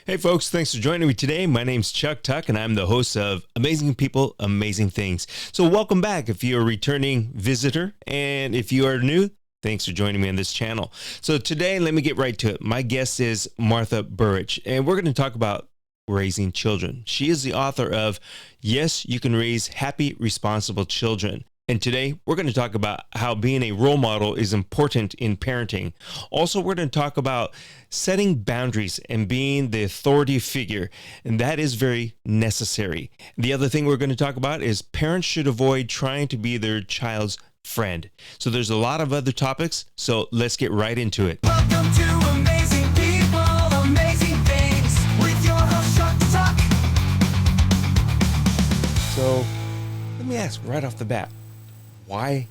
Hey folks, thanks for joining me today. My name's Chuck Tuck and I'm the host of Amazing People, Amazing Things. So welcome back if you're a returning visitor, and if you are new, thanks for joining me on this channel. So today, let me get right to it. My guest is Martha Burich, and we're going to talk about raising children. She is the author of Yes, You Can Raise Happy, Responsible Children. And today we're going to talk about how being a role model is important in parenting. Also, we're going to talk about setting boundaries and being the authority figure, and that is very necessary. The other thing we're going to talk about is parents should avoid trying to be their child's friend. So there's a lot of other topics, so let's get right into it. Welcome to Amazing People, Amazing Things with your host, Chuck. So let me ask right off the bat, why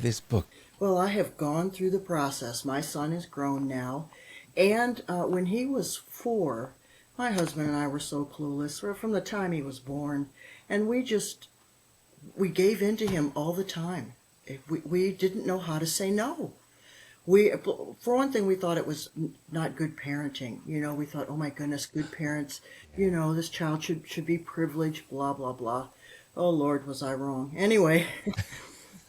this book? Well, I have gone through the process. My son is grown now. And when he was 4, my husband and I were so clueless from the time he was born. And we gave in to him all the time. We didn't know how to say no. For one thing, we thought it was not good parenting. We thought, oh my goodness, good parents, this child should be privileged, blah, blah, blah. Oh Lord, was I wrong. Anyway.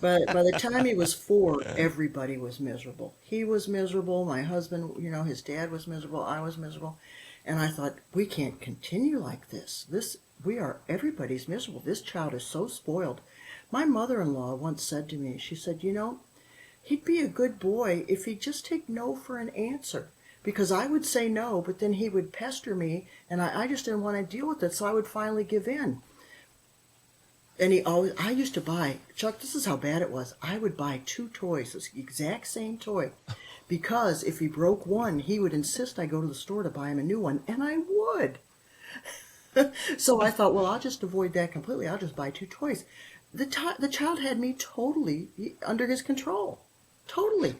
But by the time he was 4, everybody was miserable. He was miserable. My husband, his dad was miserable. I was miserable. And I thought, we can't continue like this. Everybody's miserable. This child is so spoiled. My mother-in-law once said to me, she said, he'd be a good boy if he'd just take no for an answer. Because I would say no, but then he would pester me, and I just didn't want to deal with it, so I would finally give in. And I used to buy, Chuck, this is how bad it was. I would buy 2 toys, this exact same toy, because if he broke one, he would insist I go to the store to buy him a new one, and I would. So I thought, well, I'll just avoid that completely. I'll just buy 2 toys. The child had me totally under his control. Totally.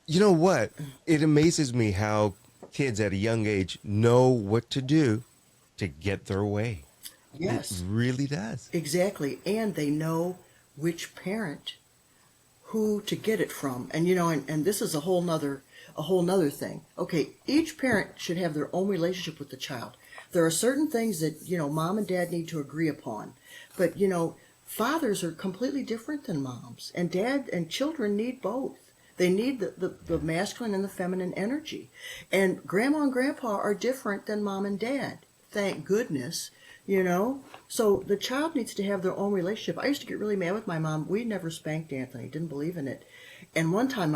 You know what? It amazes me how kids at a young age know what to do to get their way. Yes. It really does. Exactly. And they know which parent who to get it from. And and this is a whole nother thing. Okay, each parent should have their own relationship with the child. There are certain things that, mom and dad need to agree upon. But, fathers are completely different than moms. And dad and children need both. They need the masculine and the feminine energy. And grandma and grandpa are different than mom and dad. Thank goodness. So the child needs to have their own relationship. I used to get really mad with my mom. We never spanked Anthony, didn't believe in it. And one time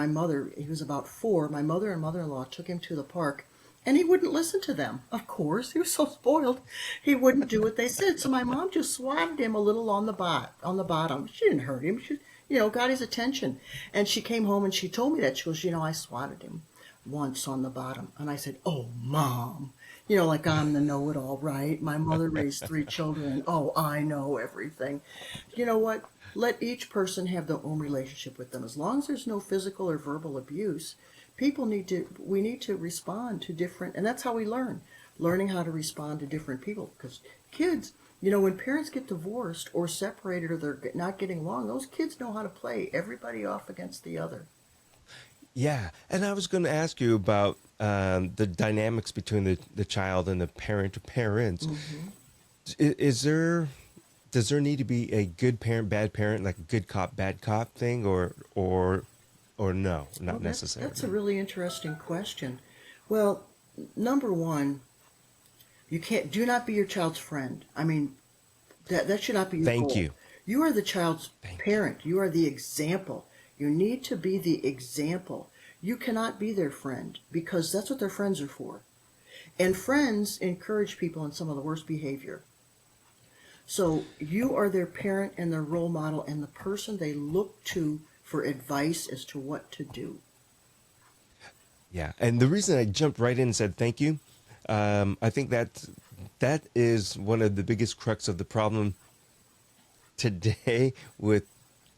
he was about 4, my mother and mother-in-law took him to the park, and he wouldn't listen to them. Of course, he was so spoiled. He wouldn't do what they said. So my mom just swatted him a little on the bottom. She didn't hurt him. She, got his attention. And she came home and she told me that. She goes, I swatted him once on the bottom. And I said, oh, Mom. Like I'm the know-it-all, right? My mother raised 3 children. Oh, I know everything. You know what? Let each person have their own relationship with them. As long as there's no physical or verbal abuse, we need to respond to different, and that's how we learning how to respond to different people. Because kids, when parents get divorced or separated or they're not getting along, those kids know how to play everybody off against the other. Yeah, and I was going to ask you about the dynamics between the child and the parent or parents. Mm-hmm. Does there need to be a good parent, bad parent, like a good cop, bad cop thing, or no, not necessarily? That's a really interesting question. Well, number one, do not be your child's friend. I mean, that should not be your goal. Thank you. You are the child's parent. You are the example. You need to be the example. You cannot be their friend because that's what their friends are for. And friends encourage people in some of the worst behavior. So you are their parent and their role model and the person they look to for advice as to what to do. Yeah, and the reason I jumped right in and said thank you, I think that is one of the biggest crux of the problem today with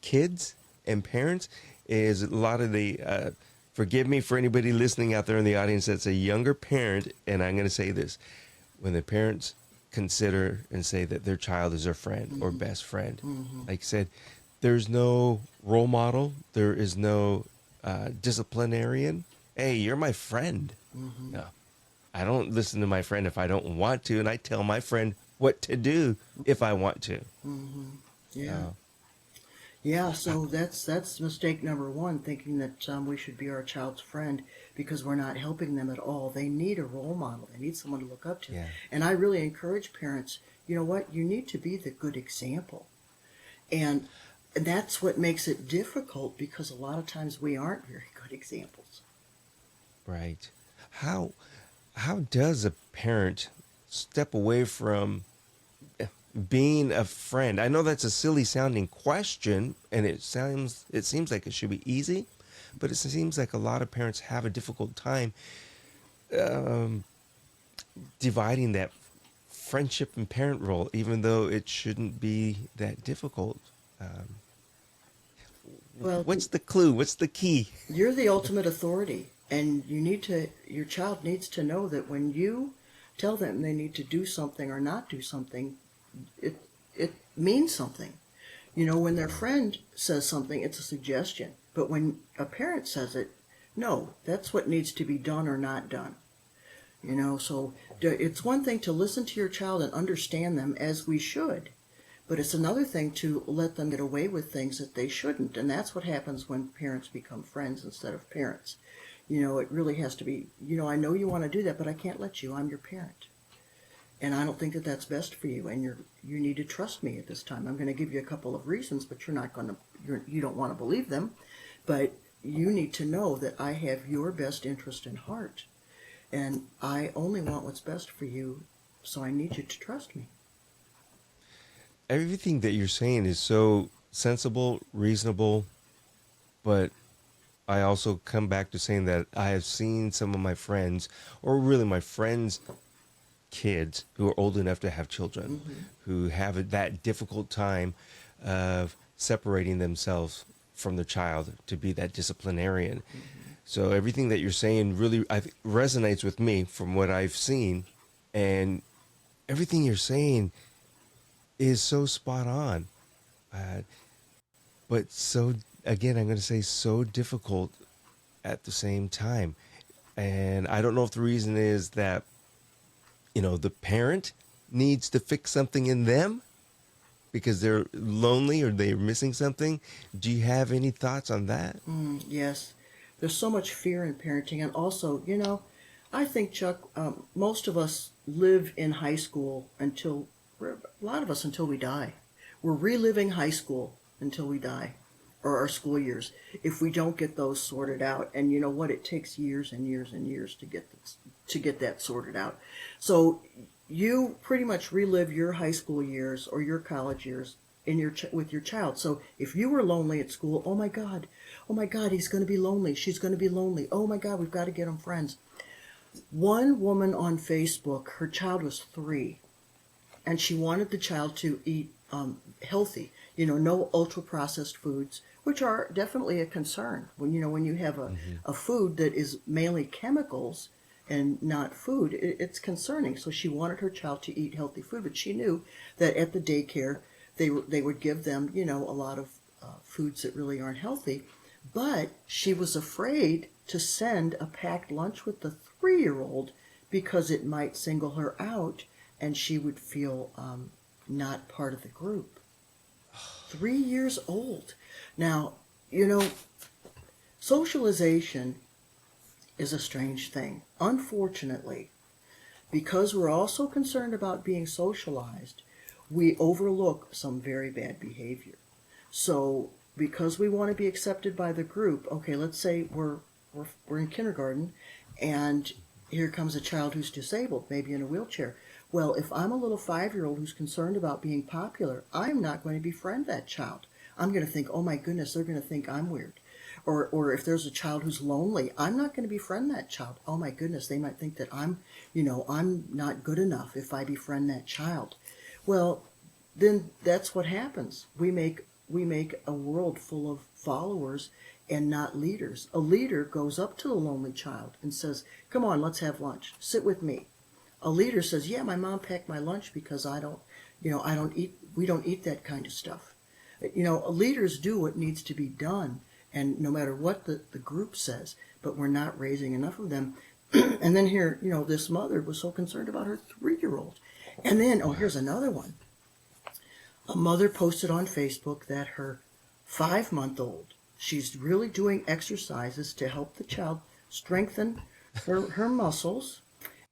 kids and parents is a lot of the, forgive me for anybody listening out there in the audience that's a younger parent, and I'm going to say this, when the parents consider and say that their child is their friend or best friend, like I said, there's no role model, there is no disciplinarian. Hey, you're my friend. No, I don't listen to my friend if I don't want to, and I tell my friend what to do if I want to. Yeah. Uh, Yeah, so that's mistake number one, thinking that we should be our child's friend because we're not helping them at all. They need a role model. They need someone to look up to. yeah. And I really encourage parents, you know what? You need to be the good example. And that's what makes it difficult because a lot of times we aren't very good examples. Right. How how does a parent step away from being a friend? I know that's a silly sounding question, and it seems like it should be easy, but it seems like a lot of parents have a difficult time um, dividing that friendship and parent role, even though it shouldn't be that difficult. Um, Well, what's the clue? What's the key? you're the ultimate authority, and your child needs to know that when you tell them they need to do something or not do something, it it means something. You know, when their friend says something, it's a suggestion. But when a parent says it, no, that's what needs to be done or not done. You know, so it's one thing to listen to your child and understand them as we should, but it's another thing to let them get away with things that they shouldn't. And that's what happens when parents become friends instead of parents. You know, it really has to be, you know, I know you want to do that, but I can't let you. I'm your parent. And I don't think that that's best for you. And you need to trust me at this time. I'm going to give you a couple of reasons, but you don't want to believe them. But you need to know that I have your best interest in heart. And I only want what's best for you, so I need you to trust me. Everything that you're saying is so sensible, reasonable, but I also come back to saying that I have seen some of my friends, or really my friends' kids who are old enough to have children, who have that difficult time of separating themselves from the child to be that disciplinarian. So everything that you're saying really resonates with me from what I've seen, and everything you're saying is so spot on. Uh, but so again, I'm going to say so difficult at the same time. And I don't know if the reason is that, the parent needs to fix something in them because they're lonely or they're missing something. Do you have any thoughts on that? Yes, there's so much fear in parenting. And also, you know, I think, Chuck, most of us live in high school a lot of us until we die. We're reliving high school until we die, or our school years, if we don't get those sorted out. And you know what? It takes years and years and years to get that sorted out. So you pretty much relive your high school years or your college years with your child. So if you were lonely at school, oh my God, he's going to be lonely. She's going to be lonely. Oh my God, we've got to get him friends. One woman on Facebook, her child was 3, and she wanted the child to eat healthy. You know, no ultra processed foods, which are definitely a concern when you have a food that is mainly chemicals and not food. It's concerning. So she wanted her child to eat healthy food, but she knew that at the daycare they would give them a lot of foods that really aren't healthy. But she was afraid to send a packed lunch with the 3-year-old because it might single her out and she would feel not part of the group. 3 years old. Now, socialization is a strange thing. Unfortunately, because we're also concerned about being socialized, we overlook some very bad behavior. So, because we want to be accepted by the group, okay, let's say we're in kindergarten, and here comes a child who's disabled, maybe in a wheelchair. Well, if I'm a little 5-year-old who's concerned about being popular, I'm not going to befriend that child. I'm going to think, oh my goodness, they're going to think I'm weird. Or if there's a child who's lonely, I'm not going to befriend that child. Oh my goodness, they might think that I'm not good enough if I befriend that child. Well, then that's what happens. We make a world full of followers and not leaders. A leader goes up to the lonely child and says, come on, let's have lunch. Sit with me. A leader says, yeah, my mom packed my lunch because we don't eat that kind of stuff. Leaders do what needs to be done, and no matter what the group says, but we're not raising enough of them. And then here, this mother was so concerned about her 3-year-old. And then, oh, here's another one. A mother posted on Facebook that her 5-month-old, she's really doing exercises to help the child strengthen her muscles,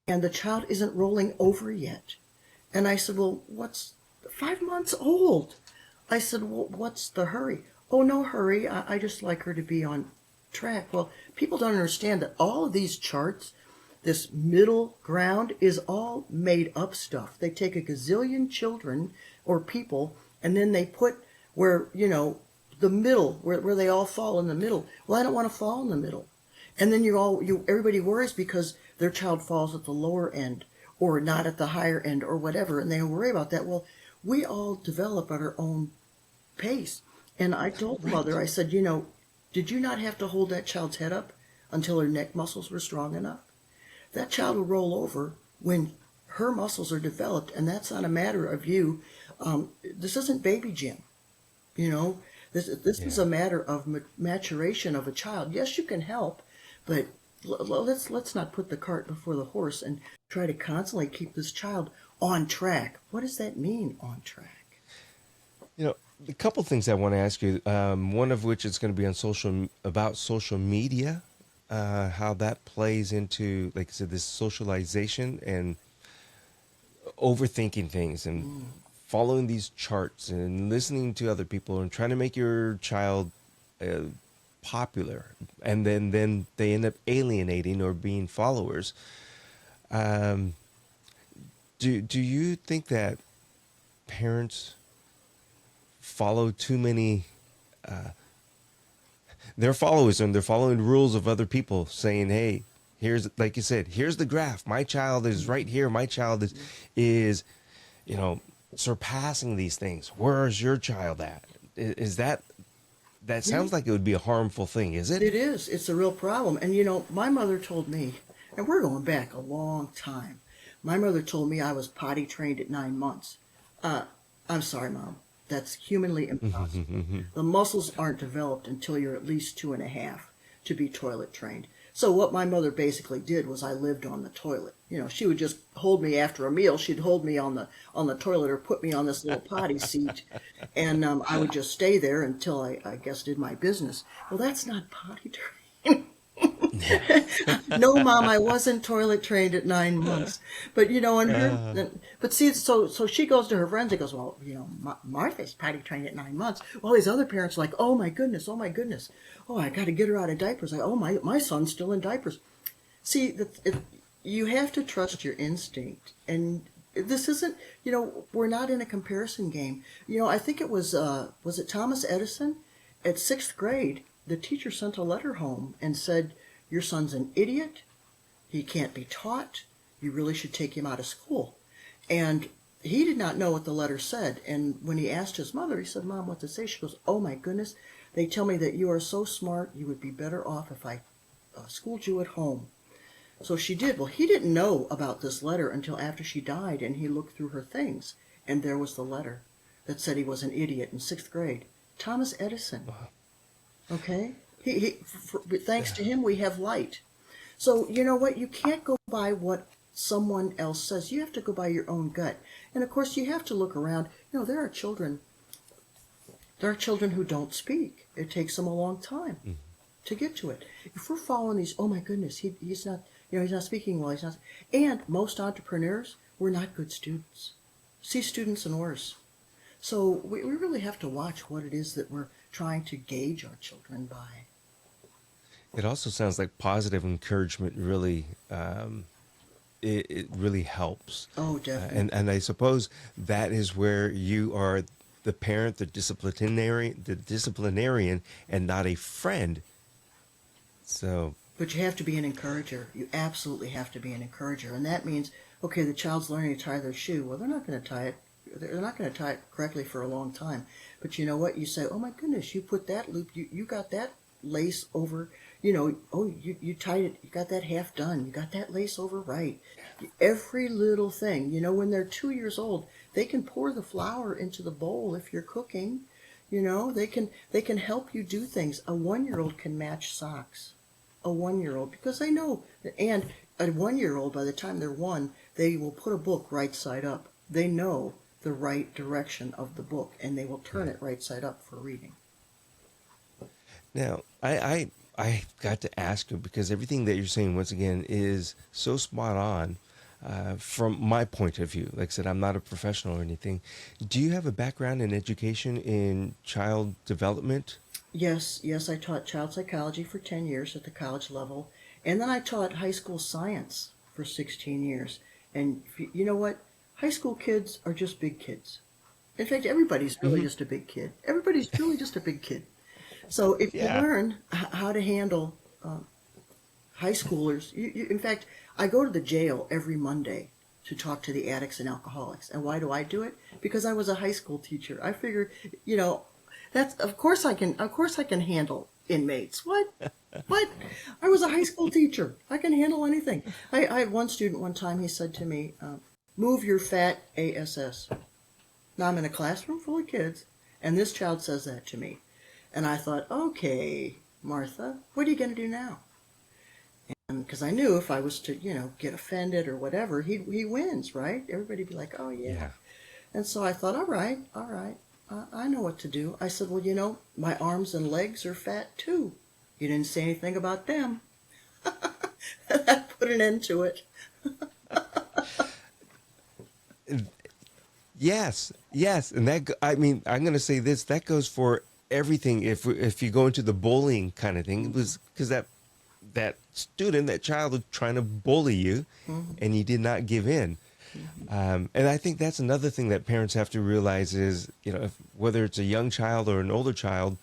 and the child isn't rolling over yet. And I said, well, what's 5 months old? I said, well, what's the hurry? Oh, no hurry. I just like her to be on track. Well, people don't understand that all of these charts, this middle ground, is all made up stuff. They take a gazillion children or people, and then they put where, the middle, where they all fall in the middle. Well, I don't want to fall in the middle. And then everybody worries because their child falls at the lower end or not at the higher end or whatever, and they worry about that. Well, we all develop at our own pace. And I told the mother, I said, did you not have to hold that child's head up until her neck muscles were strong enough? That child will roll over when her muscles are developed, and that's not a matter of you. This isn't baby gym, This is a matter of maturation of a child. Yes, you can help, but let's not put the cart before the horse and try to constantly keep this child on track. What does that mean, on track? A couple things I want to ask you. One of which is going to be on social media, how that plays into, like I said, this socialization and overthinking things and following these charts and listening to other people and trying to make your child popular, and then they end up alienating or being followers. Do you think that parents follow too many they're followers, and they're following the rules of other people, saying, hey, here's, like you said, here's the graph, my child is right here, my child is surpassing these things, where's your child at? Is that sounds like it would be a harmful thing, is it? It is. It's a real problem. And my mother told me, and we're going back a long time, my mother told me I was potty trained at 9 months. I'm sorry, Mom. That's humanly impossible. The muscles aren't developed until you're at least 2.5 to be toilet trained. So what my mother basically did was I lived on the toilet. She would just hold me after a meal. She'd hold me on the toilet or put me on this little potty seat, and I would just stay there until I guess did my business. Well, that's not potty training. No, Mom, I wasn't toilet trained at 9 months. But but see, so she goes to her friends and goes, well, Martha's potty trained at 9 months. Well, these other parents are like, oh my goodness, oh my goodness, oh, I got to get her out of diapers. Like, oh, my son's still in diapers. See, you have to trust your instinct, and this isn't, we're not in a comparison game. I think it was it Thomas Edison? At 6th grade, the teacher sent a letter home and said, your son's an idiot, he can't be taught, you really should take him out of school. And he did not know what the letter said, and when he asked his mother, he said, Mom, what to say? She goes, oh my goodness, they tell me that you are so smart, you would be better off if I schooled you at home. So she did. Well, he didn't know about this letter until after she died, and he looked through her things, and there was the letter that said he was an idiot in 6th grade. Thomas Edison. Okay? Thanks to him, we have light. So, you know what? You can't go by what someone else says. You have to go by your own gut. And, of course, you have to look around. There are children who don't speak. It takes them a long time to get to it. If we're following these, oh, my goodness, he's not, he's not speaking well. He's not. And most entrepreneurs, we're not good students. See students and worse. So we really have to watch what it is that we're trying to gauge our children by. It also sounds like positive encouragement really, it really helps. Oh, definitely. And I suppose that is where you are the parent, the disciplinarian, and not a friend. So. But you have to be an encourager. You absolutely have to be an encourager, and that means, okay, the child's learning to tie their shoe. Well, they're not going to tie it. They're not going to tie it correctly for a long time. But you know what? You say, oh my goodness, you put that loop, you got that lace over, you tied it, you got that half done, you got that lace over right. Every little thing, when they're 2 years old, they can pour the flour into the bowl if you're cooking. They can help you do things. A 1-year-old can match socks. A 1-year-old, because they know, and a 1-year-old, by the time they're 1, they will put a book right side up. They know the right direction of the book, and they will turn it right side up for reading. Now, I got to ask you because everything that you're saying once again is so spot on from my point of view. Like I said, I'm not a professional or anything. Do you have a background in education in child development? Yes, yes, I taught child psychology for 10 years at the college level, and then I taught high school science for 16 years. And you know what? High school kids are just big kids. In fact, everybody's really just a big kid. Everybody's truly just a big kid. So if you Yeah. learn how to handle high schoolers, in fact, I go to the jail every Monday to talk to the addicts and alcoholics. And why do I do it? Because I was a high school teacher. I figure, you know, that's of course I can handle inmates. What? What? I was a high school teacher. I can handle anything. I had one student one time. He said to me, "Move your fat ass." Now I'm in a classroom full of kids, and this child says that to me. And I thought, okay, Martha, what are you going to do now? And because I knew if I was to, get offended or whatever, he wins, right? Everybody'd be like, oh, yeah. And so I thought, all right, I know what to do. I said, well, my arms and legs are fat too. You didn't say anything about them. That put an end to it. Yes, and I'm going to say this. That goes for everything. If you go into the bullying kind of thing, it was because that student, that child was trying to bully you, and you did not give in. And I think that's another thing that parents have to realize is, whether it's a young child or an older child,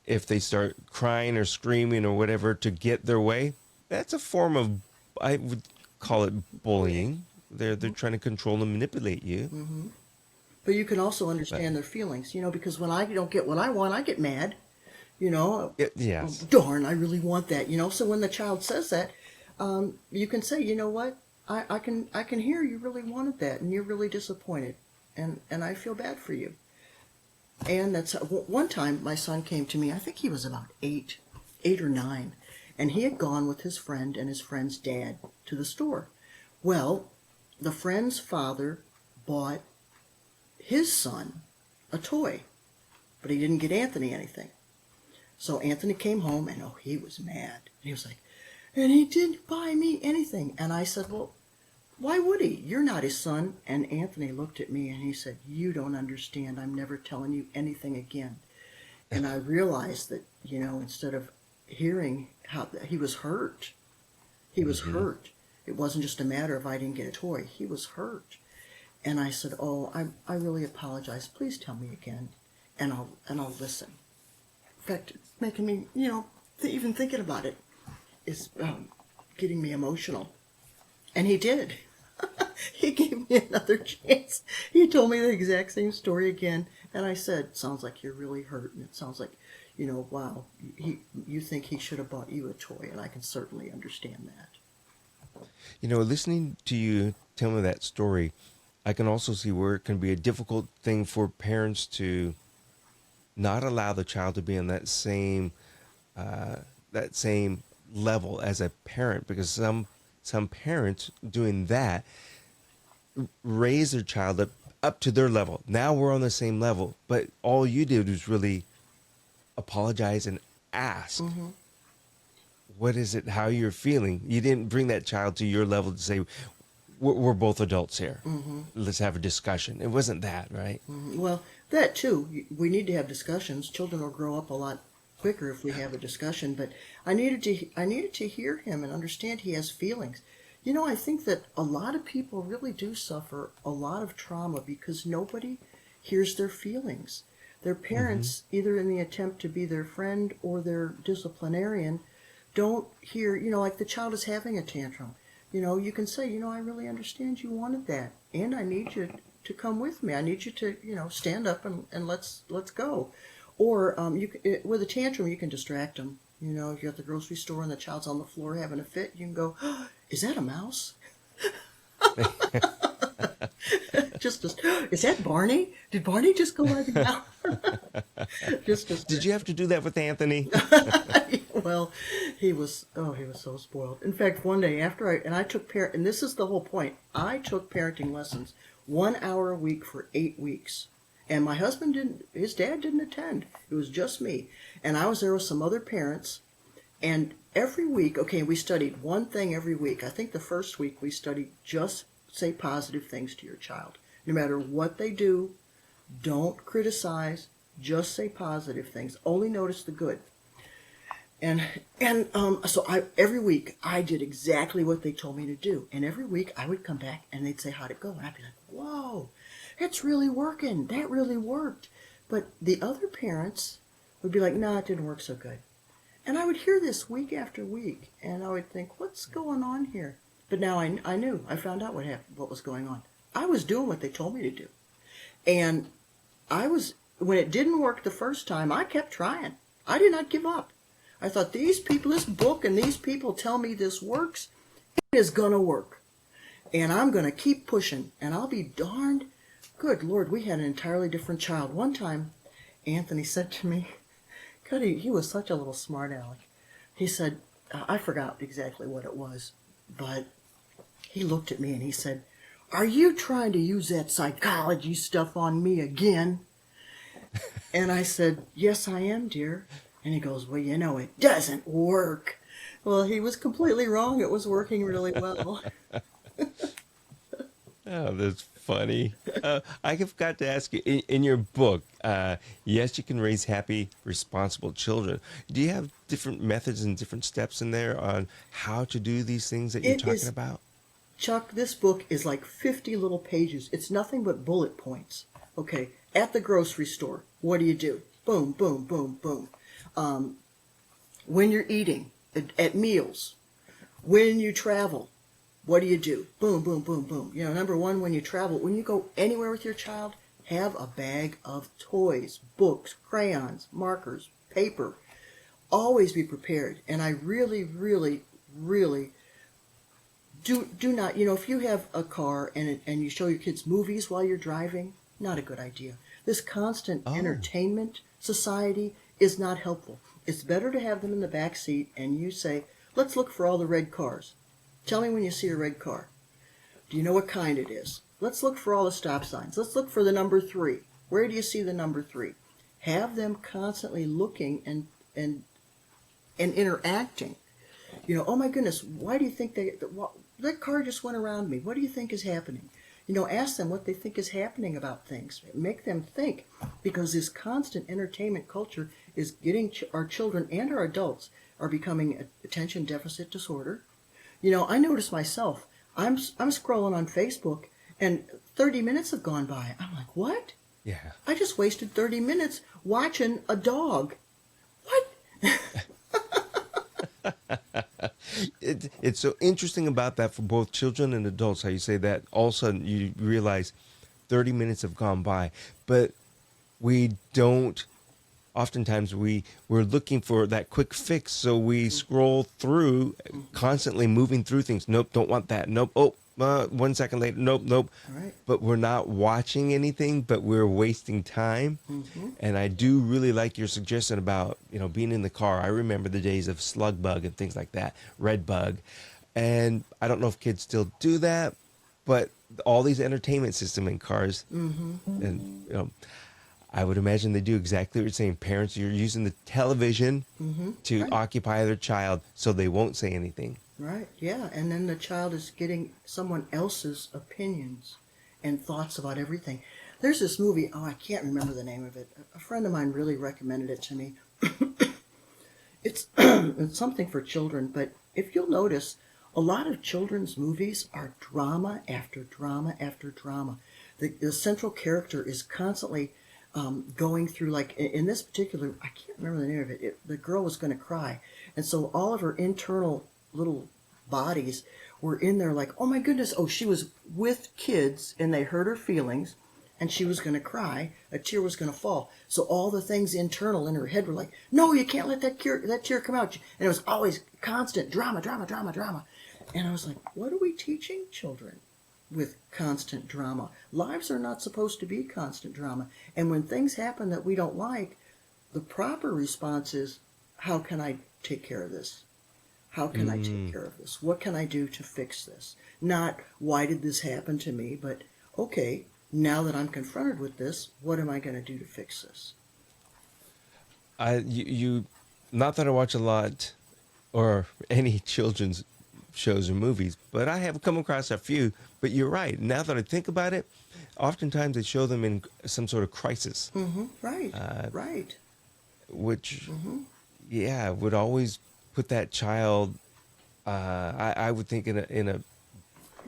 if they start crying or screaming or whatever to get their way, that's a form of, I would call it bullying. They're trying to control and manipulate you. But you can also understand their feelings, because when I don't get what I want, I get mad. Yes. Darn, I really want that, So when the child says that, you can say, you know what, I can hear you really wanted that, and you're really disappointed, and I feel bad for you. And that's one time my son came to me. I think he was about 8 or 9, and he had gone with his friend and his friend's dad to the store. Well, the friend's father bought his son a toy, but he didn't get Anthony anything. So Anthony came home, and he was mad. He was like, and he didn't buy me anything. And I said, well, why would he? You're not his son. And Anthony looked at me and he said, you don't understand. I'm never telling you anything again. And I realized that, instead of hearing how he was hurt, hurt. It wasn't just a matter of I didn't get a toy. He was hurt. And I said, oh, I really apologize. Please tell me again, and I'll listen. In fact, it's making me, even thinking about it is getting me emotional. And he did. He gave me another chance. He told me the exact same story again. And I said, sounds like you're really hurt. And it sounds like, wow, you think he should have bought you a toy. And I can certainly understand that. Listening to you tell me that story, I can also see where it can be a difficult thing for parents to not allow the child to be on that same level as a parent, because some parents doing that raise their child up to their level. Now we're on the same level, but all you did was really apologize and ask. What is it, how you're feeling. You didn't bring that child to your level to say, we're both adults here. Let's have a discussion. It wasn't that, right? Well, that too. We need to have discussions. Children will grow up a lot quicker if we have a discussion. But I needed to hear him and understand he has feelings. I think that a lot of people really do suffer a lot of trauma because nobody hears their feelings. Their parents, either in the attempt to be their friend or their disciplinarian, don't hear, like the child is having a tantrum. You can say, I really understand you wanted that, and I need you to come with me. I need you to, stand up and let's go. Or with a tantrum, you can distract them. If you're at the grocery store and the child's on the floor having a fit, you can go, oh, is that a mouse? just is that Barney? Did Barney just go right now? Did you have to do that with Anthony? Well, he was so spoiled. In fact, one day I took and this is the whole point. I took parenting lessons 1 hour a week for 8 weeks. And my husband his dad didn't attend. It was just me. And I was there with some other parents. And every week, okay, we studied one thing every week. I think the first week we studied just say positive things to your child. No matter what they do, don't criticize, just say positive things. Only notice the good. So every week I did exactly what they told me to do. And every week I would come back and they'd say, how'd it go? And I'd be like, whoa, it's really working. That really worked. But the other parents would be like, no, it didn't work so good. And I would hear this week after week, and I would think, what's going on here? But now I knew. I found out what was going on. I was doing what they told me to do. And when it didn't work the first time, I kept trying. I did not give up. I thought, this book and these people tell me this works. It is going to work. And I'm going to keep pushing. And I'll be darned. Good Lord, we had an entirely different child. One time, Anthony said to me, Cuddy, he was such a little smart aleck. He said, I forgot exactly what it was, but he looked at me and he said, are you trying to use that psychology stuff on me again? And I said, yes, I am, dear. And he goes, well, it doesn't work. Well, he was completely wrong. It was working really well. Oh, that's funny. I forgot to ask you, in your book, yes, you can raise happy, responsible children. Do you have different methods and different steps in there on how to do these things that you're talking about? Chuck, this book is like 50 little pages. It's nothing but bullet points. Okay, at the grocery store, what do you do? Boom, boom, boom, boom. When you're eating, at meals, when you travel, what do you do? Boom, boom, boom, boom. Number one, when you travel, when you go anywhere with your child, have a bag of toys, books, crayons, markers, paper. Always be prepared. And I really, really, really do not, if you have a car and you show your kids movies while you're driving, not a good idea. This constant entertainment society is not helpful. It's better to have them in the back seat and you say, let's look for all the red cars. Tell me when you see a red car. Do you know what kind it is? Let's look for all the stop signs. Let's look for the number 3. Where do you see the number 3? Have them constantly looking and interacting. Oh my goodness, why do you think that car just went around me? What do you think is happening? Ask them what they think is happening about things. Make them think, because this constant entertainment culture is getting our children and our adults are becoming attention deficit disorder. I notice myself, I'm scrolling on Facebook and 30 minutes have gone by. I'm like, what? Yeah. I just wasted 30 minutes watching a dog. What? It's so interesting about that for both children and adults, how you say that all of a sudden you realize 30 minutes have gone by, but we don't. Oftentimes we're looking for that quick fix, so we scroll through, constantly moving through things. Nope, don't want that. Nope. Oh, 1 second later. Nope. Right. But we're not watching anything, but we're wasting time. Mm-hmm. And I do really like your suggestion about being in the car. I remember the days of slug bug and things like that, red bug, and I don't know if kids still do that, but all these entertainment system in cars, and I would imagine they do exactly what you're saying. Parents, you're using the television to occupy their child so they won't say anything. Right, yeah. And then the child is getting someone else's opinions and thoughts about everything. There's this movie, I can't remember the name of it. A friend of mine really recommended it to me. It's something for children, but if you'll notice, a lot of children's movies are drama after drama after drama. The central character is constantly going through, like in this particular, I can't remember the name of it, the girl was going to cry. And so all of her internal little bodies were in there like, oh my goodness, she was with kids and they hurt her feelings and she was going to cry, a tear was going to fall. So all the things internal in her head were like, no, you can't let that tear come out. And it was always constant drama, drama, drama, drama. And I was like, what are we teaching children with constant drama? Lives are not supposed to be constant drama. And when things happen that we don't like, the proper response is, how can I take care of this? How can I take care of this? What can I do to fix this? Not, why did this happen to me? But, okay, now that I'm confronted with this, what am I going to do to fix this? You not that I watch a lot or any children's shows or movies, but I have come across a few. But you're right. Now that I think about it, oftentimes they show them in some sort of crisis, Right, right. which, yeah, would always put that child. I would think in a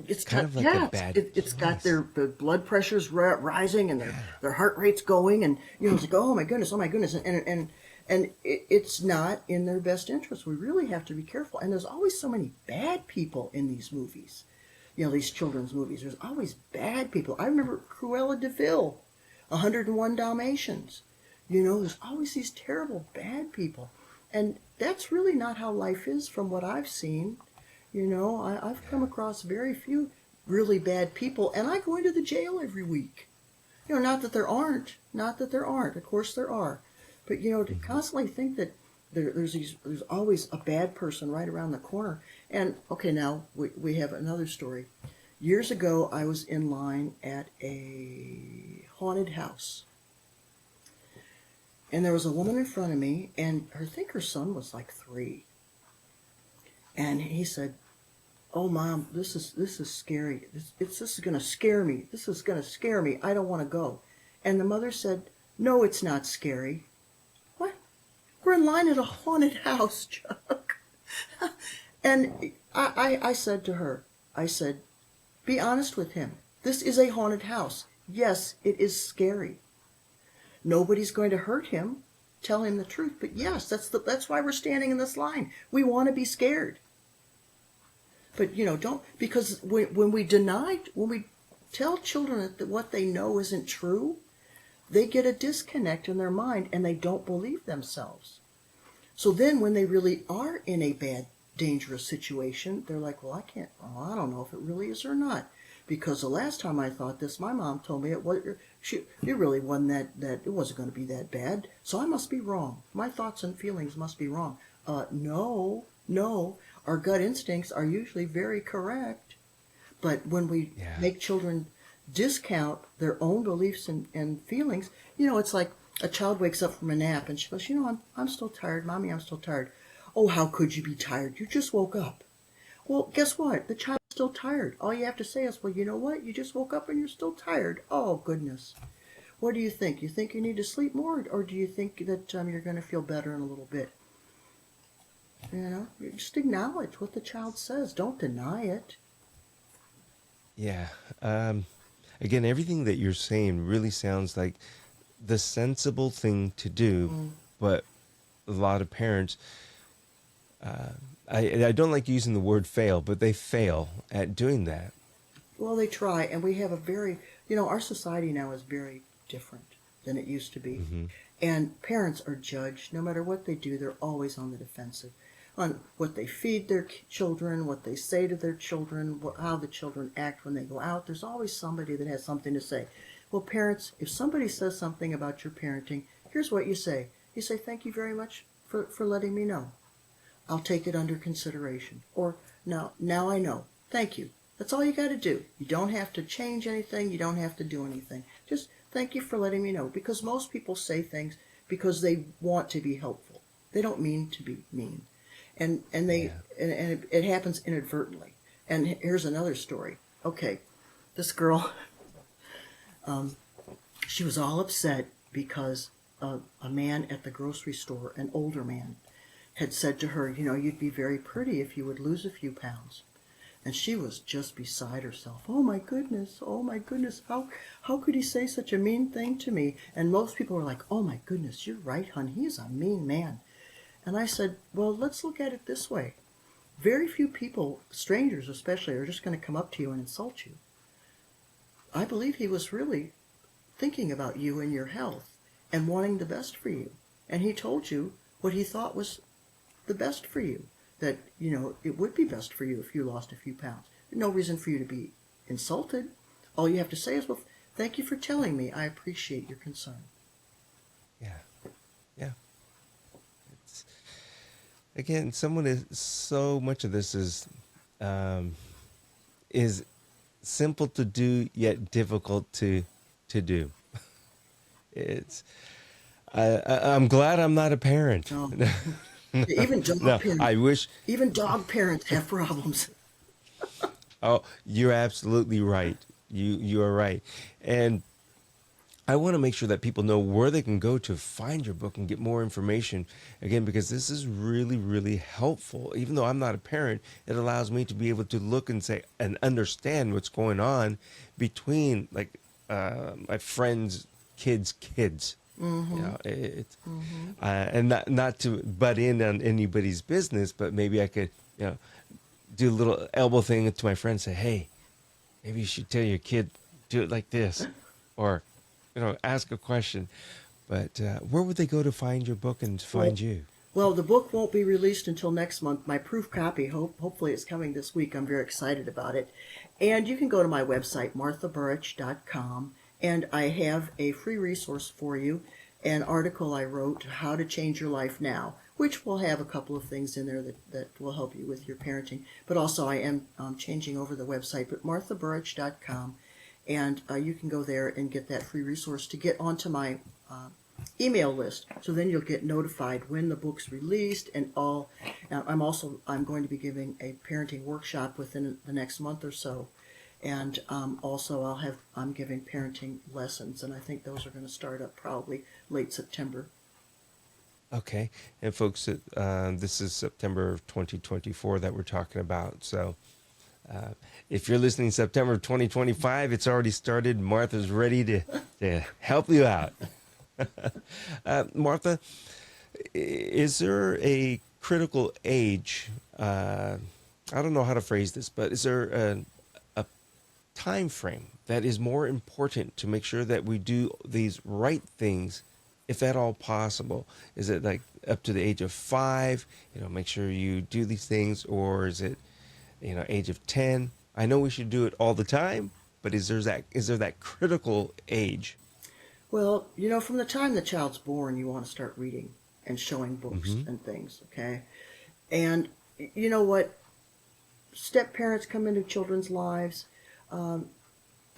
It's kind got, of like yeah, a bad it's got place. their blood pressures rising and their heart rate's going, and it's like, oh my goodness, and it's not in their best interest. We really have to be careful. And there's always so many bad people in these movies, these children's movies. There's always bad people. I remember Cruella de Vil, 101 Dalmatians. There's always these terrible bad people, and that's really not how life is, from what I've seen. I've come across very few really bad people, and I go into the jail every week. Not that there aren't, Of course there are, but to constantly think that there's always a bad person right around the corner. And okay, now we have another story. Years ago, I was in line at a haunted house, and there was a woman in front of me, and I think her son was like 3. And he said, "Oh, Mom, this is scary. This is going to scare me. This is going to scare me. I don't want to go." And the mother said, "No, it's not scary." What? We're in line at a haunted house, Chuck. And I said to her, "Be honest with him. This is a haunted house. Yes, it is scary. Nobody's going to hurt him. Tell him the truth. But yes, that's why we're standing in this line. We want to be scared." But don't, because when we tell children that what they know isn't true, they get a disconnect in their mind and they don't believe themselves. So then when they really are in a bad, dangerous situation, they're like, "Well, I don't know if it really is or not. Because the last time I thought this, my mom told me it really wasn't that it wasn't going to be that bad. So I must be wrong. My thoughts and feelings must be wrong." No. Our gut instincts are usually very correct. But when we make children discount their own beliefs and feelings, it's like a child wakes up from a nap and she goes, I'm still tired. Mommy, I'm still tired." "Oh, how could you be tired? You just woke up." Well, guess what? The child's still tired. All you have to say is, "Well, you know what? You just woke up and you're still tired." Oh, goodness. What do you think? You think you need to sleep more, or do you think that you're going to feel better in a little bit? You just acknowledge what the child says. Don't deny it. Yeah. Again, everything that you're saying really sounds like the sensible thing to do, but a lot of parents, I don't like using the word fail, but they fail at doing that. Well, they try, and we have a very, our society now is very different than it used to be. And parents are judged. No matter what they do, they're always on the defensive. On what they feed their children, what they say to their children, how the children act when they go out. There's always somebody that has something to say. Well, parents, if somebody says something about your parenting, here's what you say. You say, "Thank you very much for letting me know. I'll take it under consideration." Or, now I know. Thank you. That's all you got to do. You don't have to change anything. You don't have to do anything. Just thank you for letting me know. Because most people say things because they want to be helpful. They don't mean to be mean. And it happens inadvertently. And here's another story. Okay, this girl, she was all upset because a man at the grocery store, an older man, had said to her, "You'd be very pretty if you would lose a few pounds." And she was just beside herself. Oh my goodness, how could he say such a mean thing to me? And most people were like, "Oh my goodness, you're right, hon, he's a mean man." And I said, well, let's look at it this way. Very few people, strangers especially, are just going to come up to you and insult you. I believe he was really thinking about you and your health and wanting the best for you. And he told you what he thought was the best for you, that, it would be best for you if you lost a few pounds. No reason for you to be insulted. All you have to say is, "Well, thank you for telling me. I appreciate your concern." Yeah. again, someone is so much of this um, is simple to do yet difficult to do. It's I'm glad I'm not a parent. Oh. Even dog No, parents, I wish. even dog parents have problems. Oh, you're absolutely right. You are right, and I want to make sure that people know where they can go to find your book and get more information. Again, because this is really, really helpful. Even though I'm not a parent, it allows me to be able to look and say and understand what's going on between like my friends' kids. You know, it's and not to butt in on anybody's business, but maybe I could, do a little elbow thing to my friend, and say, "Hey, maybe you should tell your kid do it like this," or ask a question. But where would they go to find your book and Well, find you? well, the book won't be released until next month. My proof copy, hopefully, it's coming this week. I'm very excited about it. And you can go to my website, marthaburich.com, and I have a free resource for you, an article I wrote, How to Change Your Life Now, which will have a couple of things in there that will help you with your parenting. But also, I am changing over the website, but marthaburich.com, and you can go there and get that free resource to get onto my email list, so then you'll get notified when the book's released and all. I'm going to be giving a parenting workshop within the next month or so, and also I'm giving parenting lessons, and I think those are going to start up probably late September. Okay, and folks, this is September of 2024 that we're talking about. So if you're listening September of 2025, it's already started. Martha's ready to help you out. Martha, is there a critical age? I don't know how to phrase this, but is there a time frame that is more important to make sure that we do these right things, if at all possible? Is it like up to the age of 5? Make sure you do these things, or is it age of 10? I know we should do it all the time, but is there that critical age? Well, from the time the child's born, you want to start reading and showing books Mm-hmm. and things, okay? And you know what? Step parents come into children's lives.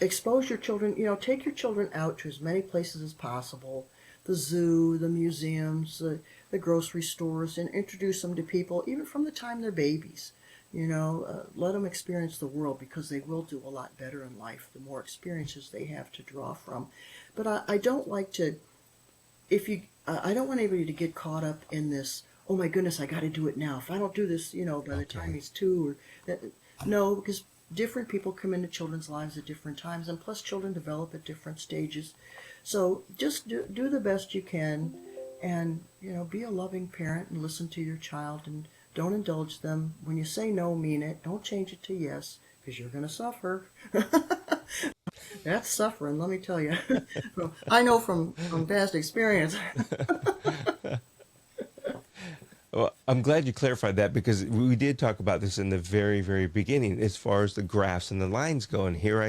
Expose your children, take your children out to as many places as possible, the zoo, the museums, the grocery stores, and introduce them to people, even from the time they're babies. Let them experience the world, because they will do a lot better in life the more experiences they have to draw from. But I don't like to, I don't want anybody to get caught up in this, oh my goodness, I got to do it now. If I don't do this, by the time he's 2 or that, no, because different people come into children's lives at different times, and plus children develop at different stages. So just do the best you can, and be a loving parent and listen to your child, and don't indulge them. When you say no, mean it. Don't change it to yes, because you're going to suffer. That's suffering, let me tell you. I know from past experience. Well, I'm glad you clarified that, because we did talk about this in the very, very beginning as far as the graphs and the lines go. And here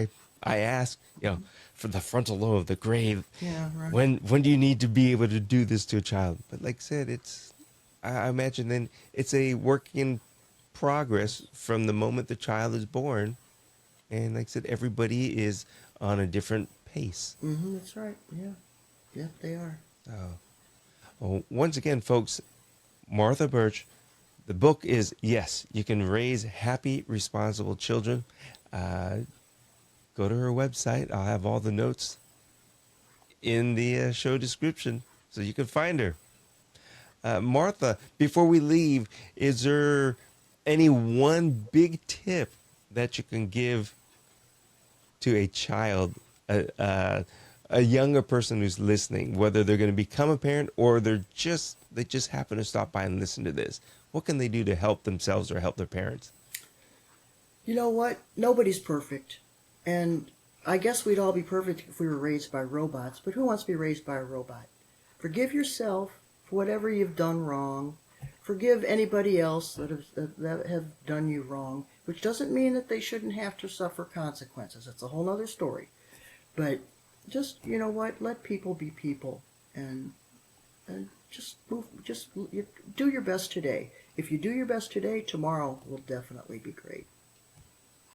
I asked, for the frontal lobe, the grade, Yeah, right. when do you need to be able to do this to a child? But like I said, I imagine then it's a work in progress from the moment the child is born. And like I said, everybody is on a different pace. That's right. Yeah. Yeah, they are. Well, once again, folks, Martha Burich, the book is Yes, You Can Raise Happy, Responsible Children. Go to her website. I'll have all the notes in the show description so you can find her. Martha, before we leave, is there any one big tip that you can give to a child, a younger person who's listening, whether they're going to become a parent or they just happen to stop by and listen to this? What can they do to help themselves or help their parents? You know what? Nobody's perfect. And I guess we'd all be perfect if we were raised by robots, but who wants to be raised by a robot? Forgive yourself for whatever you've done wrong. Forgive anybody else that have done you wrong, which doesn't mean that they shouldn't have to suffer consequences. It's a whole other story. But just, let people be people, and just do your best today. If you do your best today, tomorrow will definitely be great.